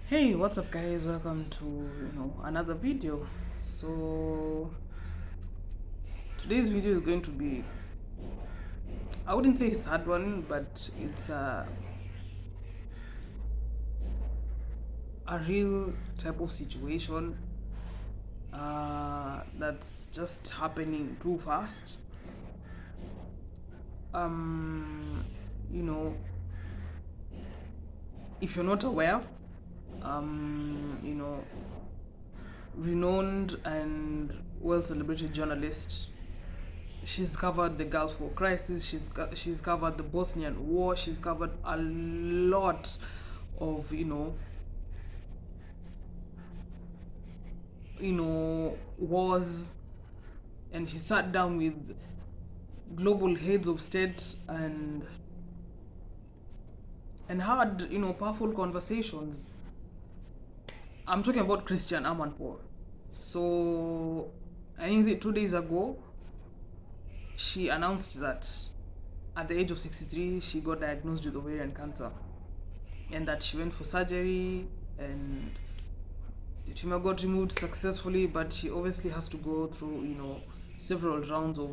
Hey, what's up guys? Welcome to another video. So today's video is going to be, I wouldn't say a sad one, but it's a real type of situation that's just happening too fast. You know, if you're not aware, you know, renowned and well celebrated journalist. She's covered the Gulf War crisis. She's covered the Bosnian War. She's covered a lot of wars, and she sat down with global heads of state and had powerful conversations. I'm talking about Christian Amanpour. So I think 2 days ago she announced that at the age of 63 she got diagnosed with ovarian cancer, and that she went for surgery and the tumor got removed successfully, but she obviously has to go through several rounds of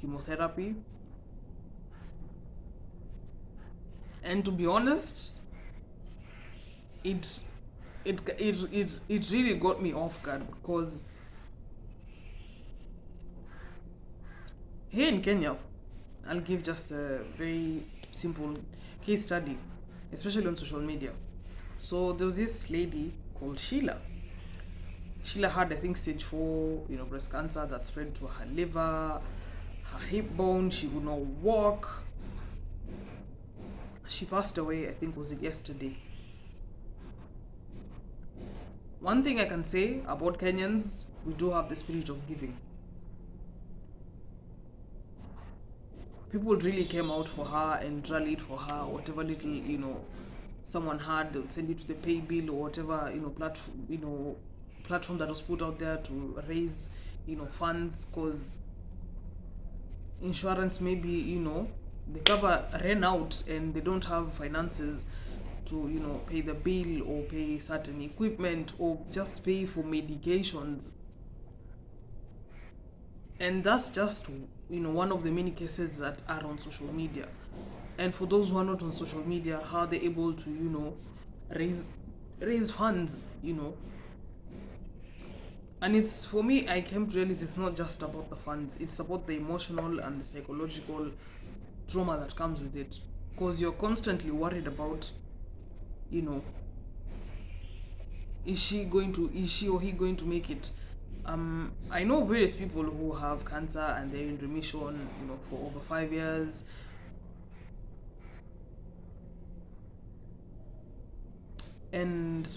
chemotherapy. And to be honest, it really got me off guard, because here in Kenya, I'll give just a very simple case study, especially on social media. So there was this lady called Sheila. Sheila had, I think, stage 4 breast cancer that spread to her liver, her hip bone. She would not walk. She passed away, I think, was it yesterday. One thing I can say about Kenyans, we do have the spirit of giving. People really came out for her and rallied for her. Whatever little someone had, they would send it to the pay bill or whatever platform that was put out there to raise funds, because insurance maybe the cover ran out and they don't have finances to pay the bill or pay certain equipment or just pay for medications. And that's just one of the many cases that are on social media. And for those who are not on social media, how are they able to raise funds? And it's, for me, I came to realize it's not just about the funds, it's about the emotional and the psychological trauma that comes with it, because you're constantly worried about is she or he going to make it. I know various people who have cancer and they're in remission for over 5 years, and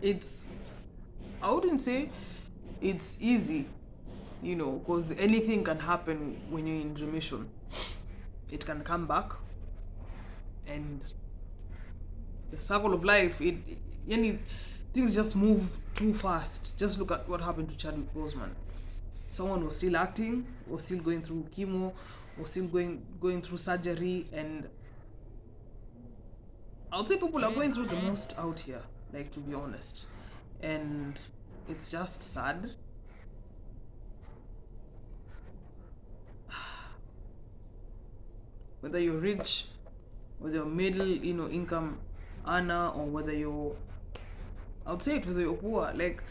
I wouldn't say it's easy, because anything can happen when you're in remission. It can come back, and the circle of life, things just move too fast. Just look at what happened to Chadwick Boseman. Someone was still acting, was still going through chemo, was still going through surgery, and I would say people are going through the most out here, like, to be honest. And it's just sad. Whether you're rich, whether you're middle income earner, or whether whether you're poor, like,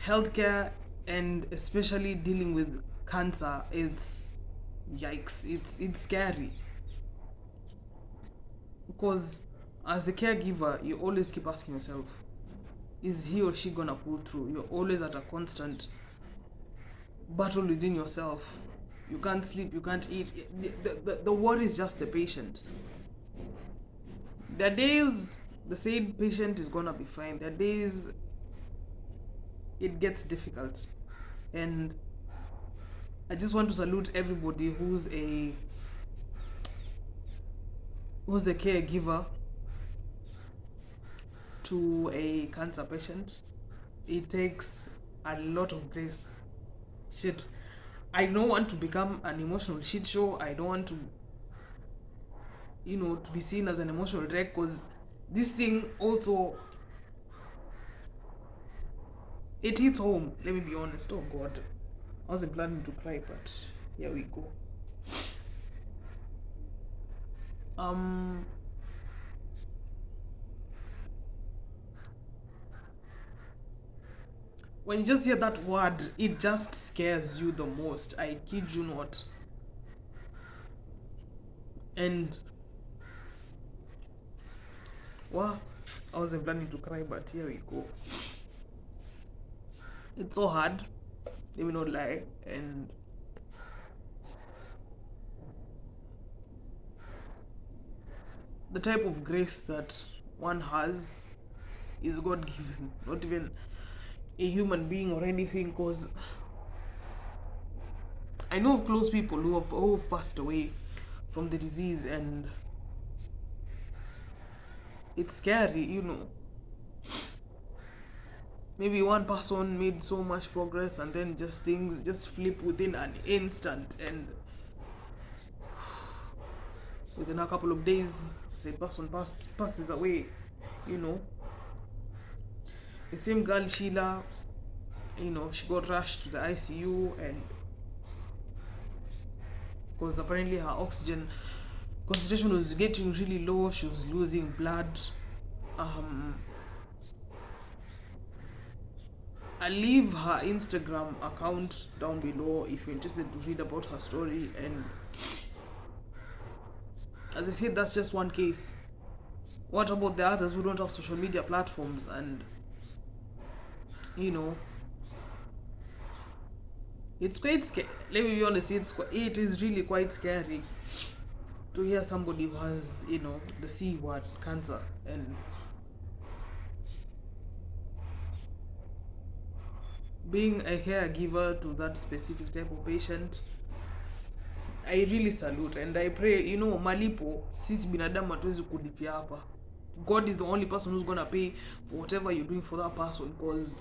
healthcare, and especially dealing with cancer, it's yikes. It's scary, because as the caregiver, you always keep asking yourself, is he or she gonna pull through? You're always at a constant battle within yourself. You can't sleep, you can't eat. The worry is just the patient. There are days the said patient is gonna be fine. There are days it gets difficult. And I just want to salute everybody who's a caregiver to a cancer patient. It takes a lot of grace. Shit, I don't want to become an emotional shit show. I don't want to to be seen as an emotional wreck, because this thing also, it hits home. Let me be honest. Oh God, I wasn't planning to cry, but here we go. When you just hear that word, it just scares you the most. I kid you not. And well, I wasn't planning to cry, but here we go. It's so hard, let me not lie. And the type of grace that one has is God given, not even a human being or anything, because I know of close people who have passed away from the disease, and it's scary, Maybe one person made so much progress and then just things just flip within an instant, and within a couple of days, say person passes away, The same girl, Sheila, she got rushed to the ICU, and because apparently her oxygen concentration was getting really low, she was losing blood. I'll leave her Instagram account down below if you're interested to read about her story. And as I said, that's just one case. What about the others who don't have social media platforms? And it's quite scary. Let me be honest, it is really quite scary to hear somebody who has, the C word, cancer, and being a caregiver to that specific type of patient. I really salute, and I pray, malipo, sisi binadamu hatuwezi kulipia hapa. God is the only person who's gonna pay for whatever you're doing for that person, because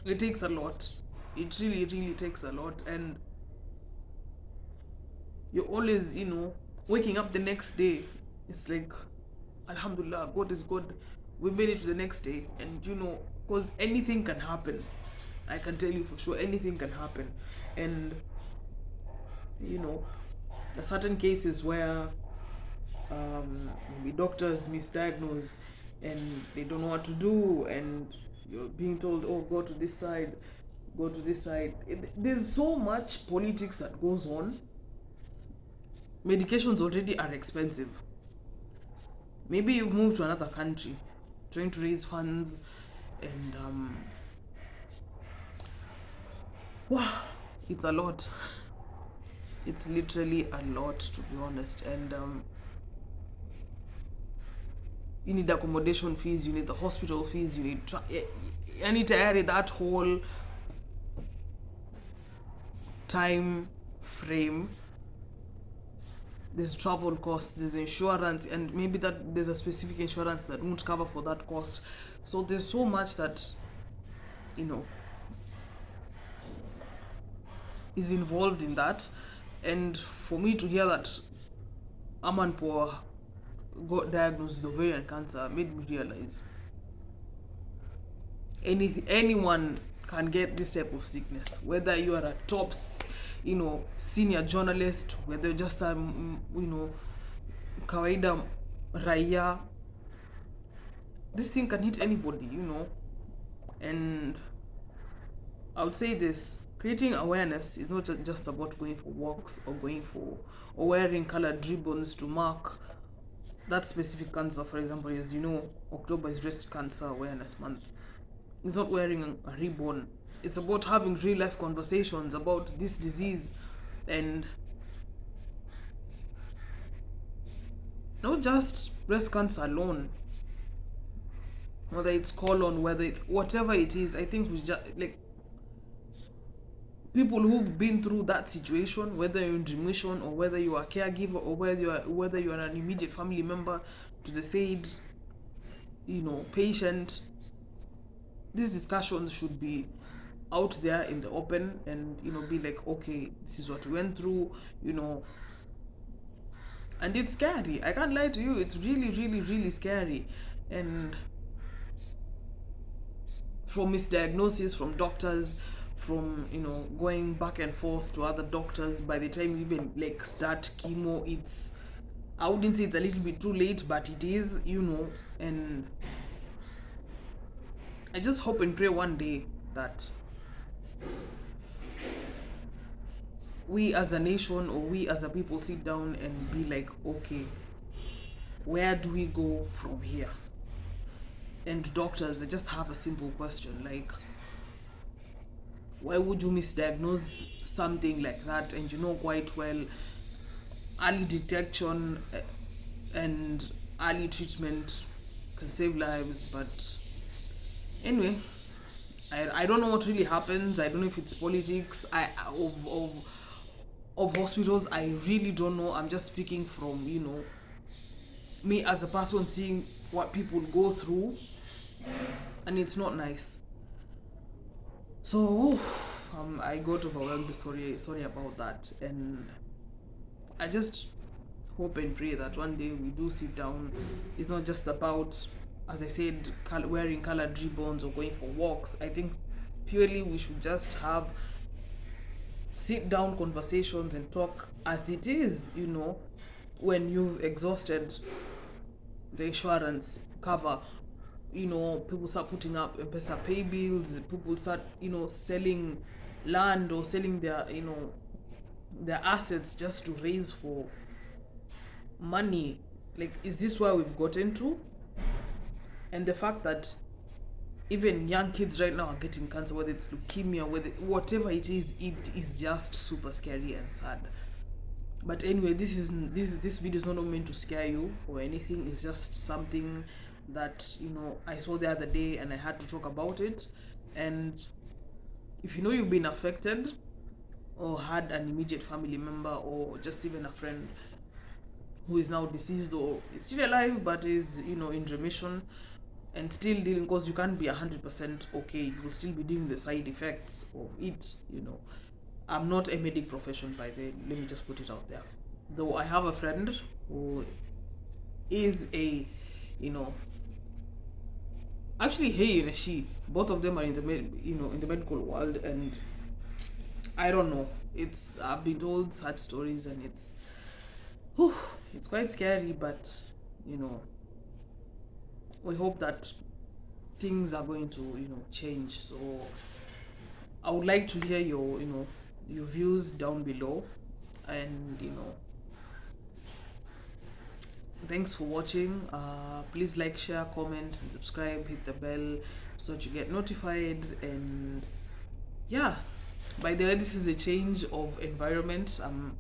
it takes a lot. It really, really takes a lot, and you're always, waking up the next day. It's like, Alhamdulillah, God is good. We made it to the next day, and because anything can happen. I can tell you for sure, anything can happen. And there are certain cases where maybe doctors misdiagnose and they don't know what to do, and you're being told, oh, go to this side. There's so much politics that goes on. Medications already are expensive. Maybe you've moved to another country trying to raise funds, and it's a lot. It's literally a lot, to be honest. And you need accommodation fees, you need the hospital fees, you need that whole time frame. There's travel costs, there's insurance, and maybe that there's a specific insurance that won't cover for that cost. So there's so much that is involved in that. And for me to hear that Amanpour got diagnosed with ovarian cancer made me realize anyone can get this type of sickness, whether you are a top senior journalist, whether you're just a kawaida raia. This thing can hit anybody, And I would say this: creating awareness is not just about going for walks or wearing colored ribbons to mark that specific cancer. For example, as you know, October is Breast Cancer Awareness Month. It's not wearing a ribbon. It's about having real life conversations about this disease, and not just breast cancer alone. Whether it's colon, whether it's whatever it is, I think we just people who've been through that situation, whether you're in remission or whether you are a caregiver or whether you are an immediate family member to the said, patient. These discussions should be out there in the open and, you know, be like, okay, this is what we went through, you know. And it's scary, I can't lie to you, it's really, really, really scary. And from misdiagnosis from doctors, from, you know, going back and forth to other doctors, by the time you even like start chemo, it's, I wouldn't say it's a little bit too late, but it is, you know. And I just hope and pray one day that we as a nation or we as a people sit down and be like, okay, where do we go from here? And doctors, they just have a simple question like, why would you misdiagnose something like that? And you know quite well early detection and early treatment can save lives. But anyway, I don't know what really happens. I don't know if it's politics of hospitals. I really don't know. I'm just speaking from, you know, me as a person seeing what people go through, and it's not nice. So I got overwhelmed. Sorry about that. And I just hope and pray that one day we do sit down. It's not just about, as I said, wearing colored ribbons or going for walks. I think purely we should just have sit down conversations and talk as it is, you know. When you've exhausted the insurance cover, you know, people start putting up M-Pesa pay bills, people start, you know, selling land or selling their, you know, their assets just to raise for money. Like, is this where we've gotten to? And the fact that even young kids right now are getting cancer, whether it's leukemia, whatever it is just super scary and sad. But anyway, this video is not meant to scare you or anything. It's just something that, you know, I saw the other day and I had to talk about it. And if you know you've been affected or had an immediate family member or just even a friend who is now deceased or is still alive but is, you know, in remission and still dealing, because you can't be 100% okay, you will still be dealing the side effects of it, you know. I'm not a medic profession, by the way, let me just put it out there. Though I have a friend who is a, you know, actually he and she, both of them are in the in the medical world, and I don't know, it's, I've been told such stories and it's quite scary. But, you know, we hope that things are going to, you know, change. So I would like to hear your, you know, your views down below. And, you know, thanks for watching. Please like, share, comment and subscribe, hit the bell so that you get notified. And yeah, by the way, this is a change of environment. I'm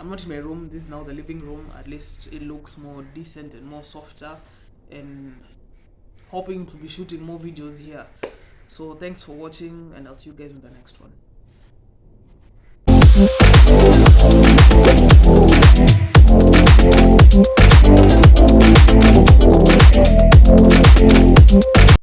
not in my room, this is now the living room. At least it looks more decent and more softer, and hoping to be shooting more videos here. So thanks for watching, and I'll see you guys in the next one.